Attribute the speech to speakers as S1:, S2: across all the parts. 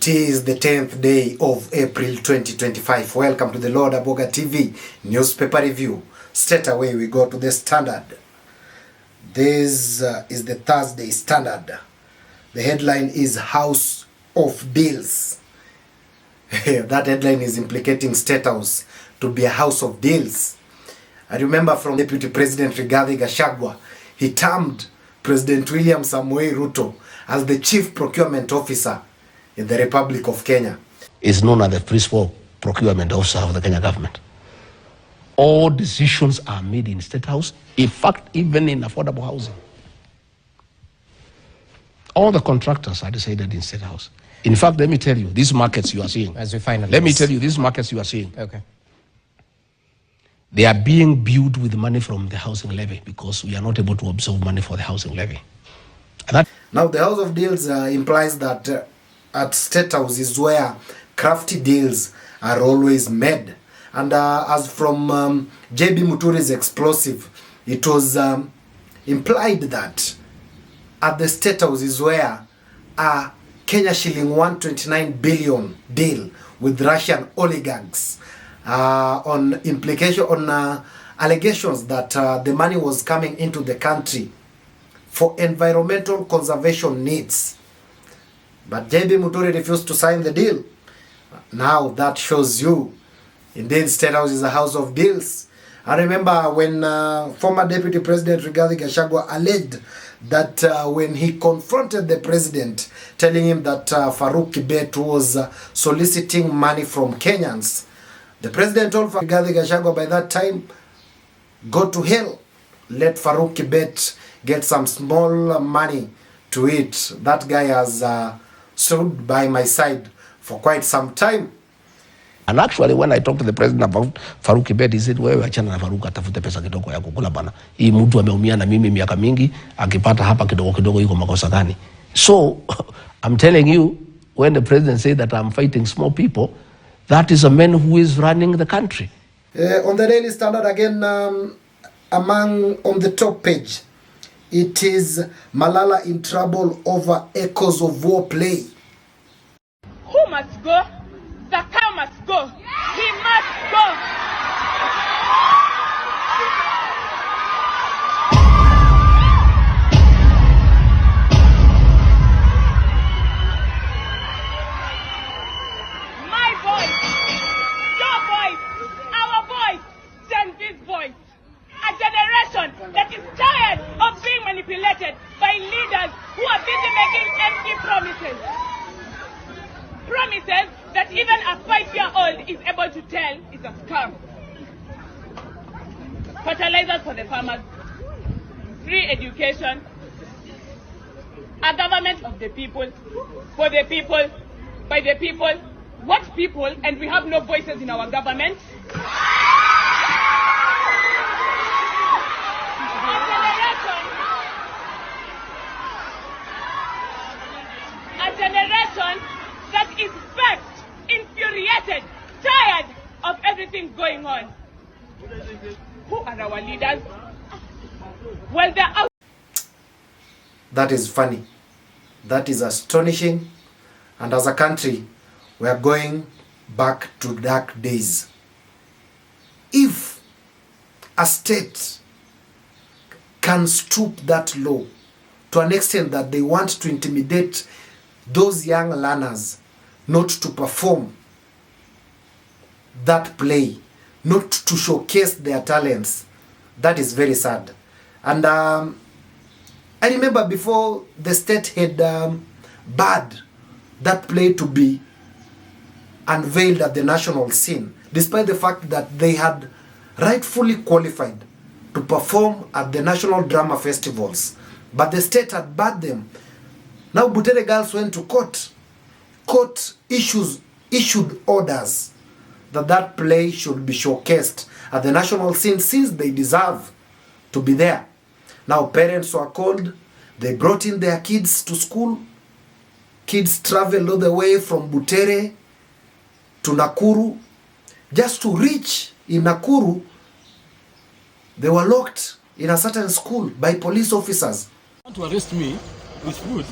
S1: It is the 10th day of April 2025. Welcome to the Lord Aboga TV newspaper review. Straight away we go to the Standard. This is the Thursday Standard. The headline is House of Deals. That headline is implicating State House to be a house of deals. I remember from Deputy President Rigathi Gachagua, he termed President William Samoei Ruto as the Chief Procurement Officer in the Republic of Kenya.
S2: Is known as the principal procurement officer of the Kenya government. All decisions are made in State House, in fact, even in affordable housing. All the contractors are decided in State House. In fact, let me tell you, these markets you are seeing.
S3: As we finalize.
S2: Let me tell you, these markets you are seeing.
S3: Okay.
S2: They are being built with money from the housing levy because we are not able to absorb money for the housing levy.
S1: Now, the House of Deals implies that at State House is where crafty deals are always made. And as from J.B. Butere's explosive, it was implied that at the State House is where a Kenya shilling 129 billion deal with Russian oligarchs on allegations that the money was coming into the country for environmental conservation needs. But J.B. Butere refused to sign the deal. Now that shows you, indeed, State House is a house of deals. I remember when former Deputy President Rigathi Gachagua alleged that when he confronted the president, telling him that Farouk Kibet was soliciting money from Kenyans, the president told Rigathi Gachagua by that time, go to hell, let Farouk Kibet get some small money to it. That guy has stood by my side for quite some time.
S2: And actually, when I talked to the president about Farouk Kibet, he said, wewe achana na Farouk atafute pesa kidogo ya kukula bana. Hii mtu ameumia na mimi miaka mingi, akipata hapa kidogo kidogo yuko makosa gani? So, I'm telling you, when the president said that I'm fighting small people, that is a man who is running the country.
S1: On the Daily Standard again, on the top page, it is Malala in trouble over echoes of war play.
S4: Who must go? The cow must go. He must go. My voice, your voice, our voice, Gen Z's voice. A generation that is tired of being manipulated by leaders who are busy making empty promises. Promises that even a 5-year-old is able to tell is a scam. Fertilizers for the farmers, free education, a government of the people, for the people, by the people. What people? And we have no voices in our government. A generation that is vexed, infuriated, tired of everything going on. Who are our leaders? Well, they're out.
S1: That is funny. That is astonishing. And as a country, we are going back to dark days. If a state can stoop that low to an extent that they want to intimidate those young learners not to perform that play, not to showcase their talents, that is very sad. And I remember before the state had banned that play to be unveiled at the national scene, despite the fact that they had rightfully qualified to perform at the national drama festivals, but the state had banned them. Now Butere girls went to court. Court issued orders that play should be showcased at the national scene since they deserve to be there. Now parents were called. They brought in their kids to school. Kids traveled all the way from Butere to Nakuru. Just to reach in Nakuru, they were locked in a certain school by police officers.
S5: To arrest me
S3: It's good.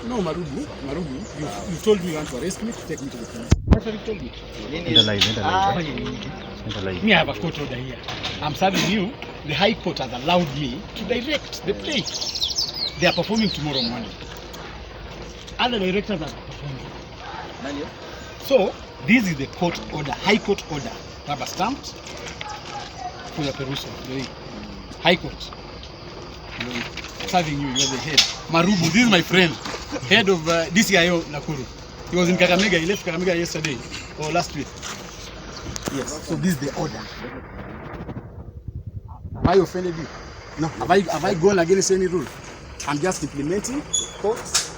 S3: No, Marubu, you told me you want to arrest me to take me to the police. That's what you told me. Me, I have a court order here. I'm serving you. The High Court has allowed me to direct the play. They are performing tomorrow morning. Other directors are performing. So, this is the court order, High Court order, rubber stamped for your perusal. High Court. Serving you, you're the head. Marubu, this is my friend, head of DCIO Nakuru. He was in Kakamega, he left Kakamega yesterday, or last week. Yes, so this is the order. Have I offended you? No. Have I gone against any rule? I'm just implementing courts.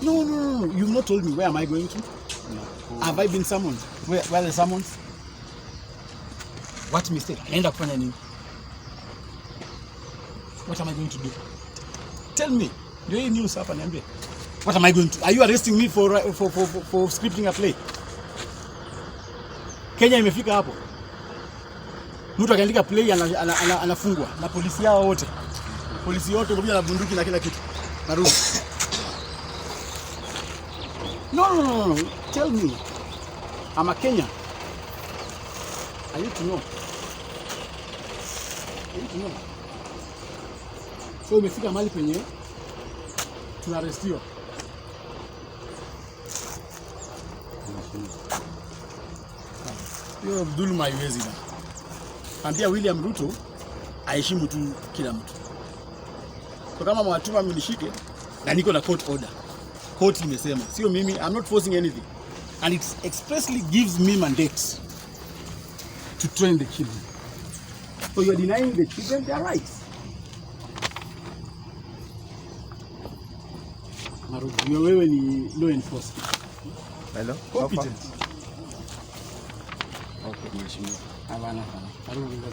S3: No. You've not told me where am I going to? No. Have I been summoned? Where are the summons? What mistake? End up finding. What am I going to do? Tell me. Do you news up and what am I going to? Are you arresting me for scripting a play? Kenya imefika hapo. Mtu akaandika play anafungwa na polisi yao wote. Polisi wote wamekuja na bunduki na kila kitu. Marubu. No. Tell me. I'm a Kenyan. I need to know. So umefika mahali penye tunaarestiwa. Hiyo dhuluma haiwezi na. Ambia William Ruto aheshimu tu kila mtu. Kwa kama mwatuma mnishike na niko na court order. Court imesema, sio mimi, I'm not forcing anything. And it expressly gives me mandate to train the children. So you are denying the children their rights. Marubu, wewe ni law enforcement.
S1: Hello?
S3: Competent.
S1: Okay, mheshimiwa.
S3: Hapana.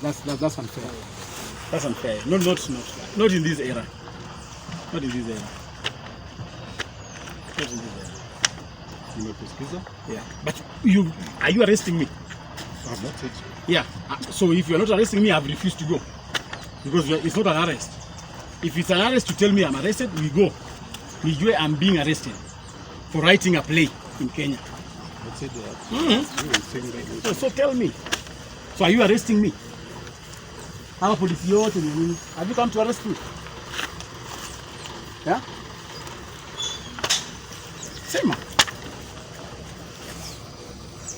S3: That's unfair. That's unfair. Not in this era. Not in this era. Not in this era. Yeah. But are you arresting me?
S1: I'm not it.
S3: Yeah. So if you are not arresting me, I've refused to go. Because it's not an arrest. If it's an arrest to tell me I'm arrested, we go. Nijue I'm being arrested for writing a play in Kenya.
S1: Let's say that.
S3: So tell me. So are you arresting me? How police yote ni nini? Have you come to arrest me? Yeah? Sema.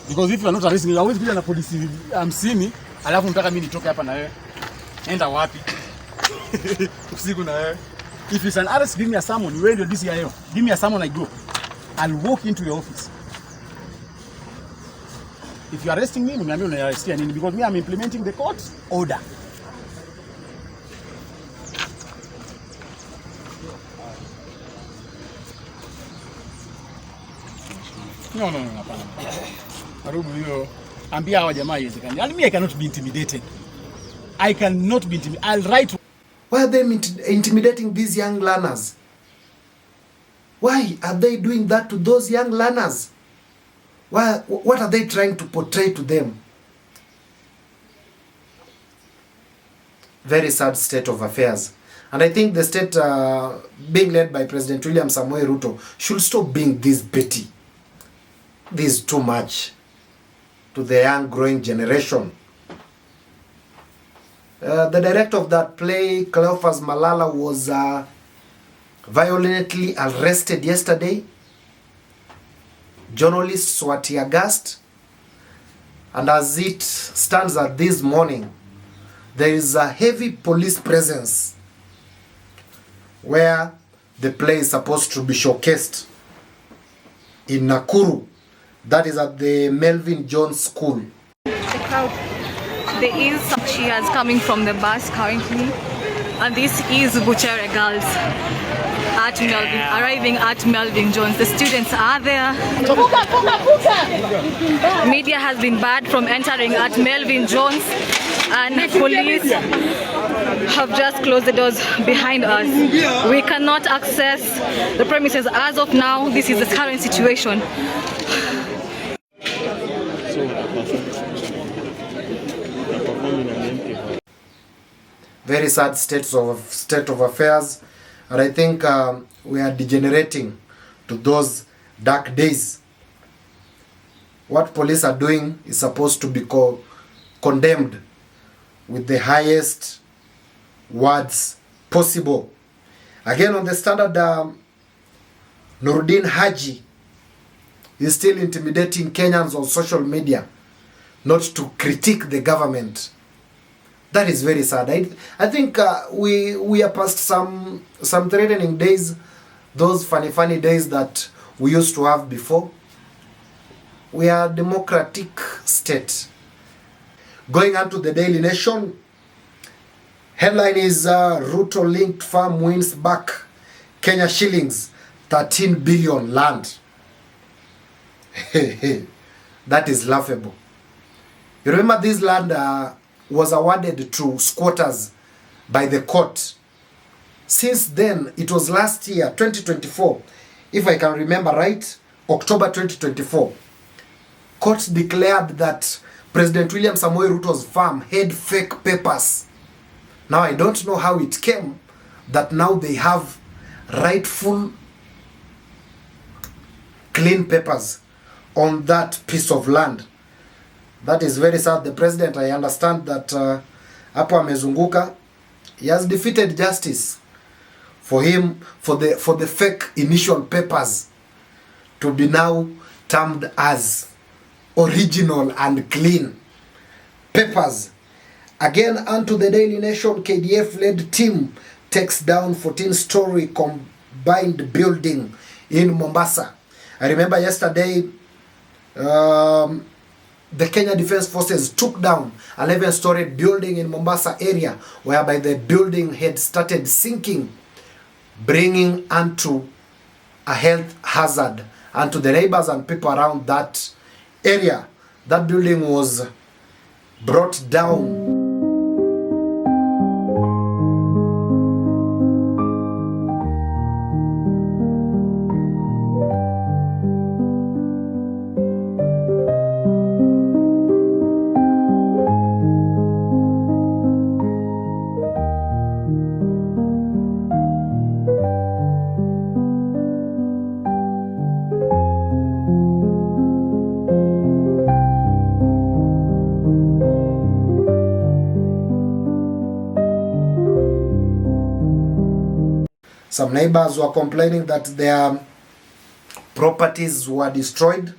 S3: Because if you are not arresting me, always kuja na polisi 50, alafu mtaka mimi nitoke hapa na wewe. Enda wapi? Usiku na wewe. If it's an arrest, give me a summon. You went to DCIO. Give me a summon, I go. I'll walk into your office. If you're arresting me, because me, I'm implementing the court order. No. Marubu, you ambia hawa jamaa haiwezekani. And me, I cannot be intimidated. I cannot be intimidated. I'll write.
S1: Why are they intimidating these young learners? Why are they doing that to those young learners? What are they trying to portray to them? Very sad state of affairs. And I think the state being led by President William Samoei Ruto should stop being this petty. This is too much to the young growing generation. The director of that play, Cleophas Malala, was violently arrested yesterday. Journalists were tear gassed, and as it stands at this morning, there is a heavy police presence where the play is supposed to be showcased in Nakuru. That is at the Melvin Jones School.
S5: Check out. There is some cheers coming from the bus currently, and this is Butere girls at Melvin, arriving at Melvin Jones. The students are there. Media has been barred from entering at Melvin Jones, and police have just closed the doors behind us. We cannot access the premises as of now. This is the current situation.
S1: very sad state of affairs, and I think we are degenerating to those dark days. What police are doing is supposed to be condemned with the highest words possible. Again, on the standard, Nuruddin Haji is still intimidating Kenyans on social media not to critique the government. That is very sad. I think we are past some threatening days, those funny days that we used to have before. We are a democratic state. Going on to the Daily Nation, headline is Ruto linked farm wins back Kenya shillings 13 billion land. That is laughable. You remember this land was awarded to squatters by the court. Since then, it was last year, 2024, if I can remember right, October 2024, court declared that President William Samoei Ruto's farm had fake papers. Now I don't know how it came that now they have rightful clean papers on that piece of land. That is very sad. The president, I understand that hapo amezunguka, he has defeated justice for him, for the fake initial papers to be now termed as original and clean papers. Again, onto the Daily Nation, KDF-led team takes down 14-story combined building in Mombasa. I remember yesterday, the Kenya Defense Forces took down an 11-story building in Mombasa area, whereby the building had started sinking, bringing onto a health hazard and to the neighbors and people around that area. That building was brought down. Some neighbors were complaining that their properties were destroyed.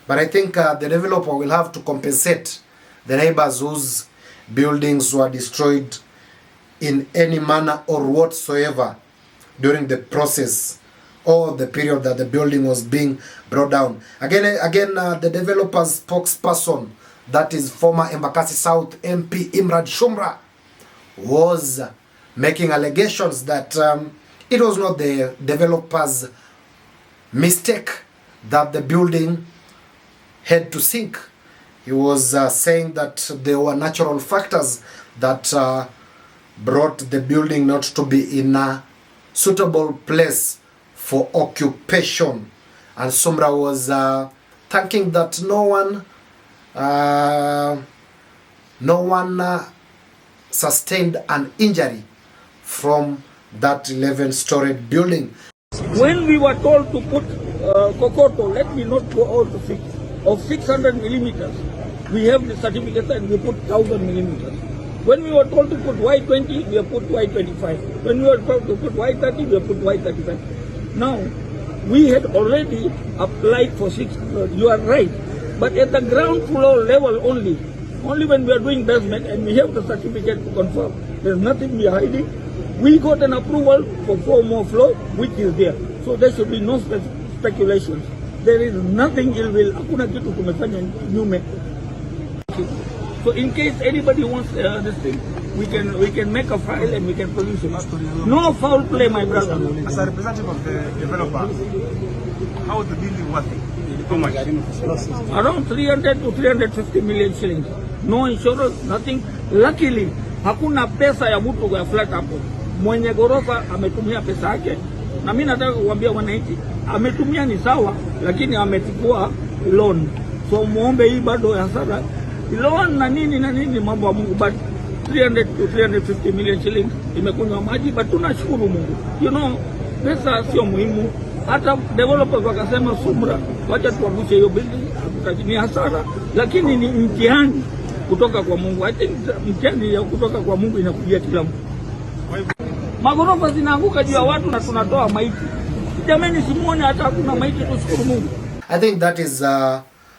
S1: But I think the developer will have to compensate the neighbors whose buildings were destroyed in any manner or whatsoever during the process or the period that the building was being brought down. Again, the developer's spokesperson, that is former Embakasi South MP Imrad Shumra, was making allegations that it was not the developer's mistake that the building had to sink. He was saying that there were natural factors that brought the building not to be in a suitable place for occupation. And Sumra was thinking that no one sustained an injury from that 11-story building.
S6: When we were told to put Kokoto, let me not go all to 600 millimeters, we have the certificate and we put 1000 millimeters. When we were told to put Y20, we have put Y25. When we were told to put Y30, we have put Y35. Now, we had already applied for 600, you are right, but at the ground floor level only when we are doing basement and we have the certificate to confirm, there's nothing we are hiding. We got an approval for 4 more floors, which is there. So there should be no speculations. There is nothing ill will. Hakuna kitu tumefanya nyume. So in case anybody wants this thing, we can make a file and we can produce it. No foul play, my brother.
S7: As a representative of the developers, how is the deal working? How much?
S6: Around 300 to 350 million shillings. No insurance, nothing. Luckily, hakuna pesa ya mtu ya flat hapo. Mwenye gorofa ametumia pesa yake, na mimi nataka kuambia wananchi, ametumia ni sawa, lakini amechukua loan. So muombe hii bado ya hasara. Loan na nini mambo ya Mungu, but 300 to 350 million shillings imekunywa maji, but tunashukuru Mungu. You know, pesa sio muhimu. Hata developers wakasema subra, wacha tuangushe hiyo building, ni hasara, lakini ni mtihani kutoka kwa Mungu. I think mtihani ya kutoka kwa Mungu inakujia kila mtu. Magorofa zinaanguka juu ya watu na tunatoa maiti. Jamani, simuone hata hakuna maiti, tushukuru Mungu.
S1: I think that is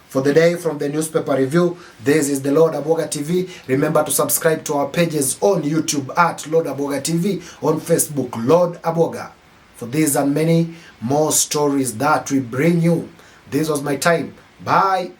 S1: for the day from the newspaper review. This is the Lord Aboga TV. Remember to subscribe to our pages on YouTube at Lord Aboga TV, on Facebook Lord Aboga, for these and many more stories that we bring you. This was my time. Bye.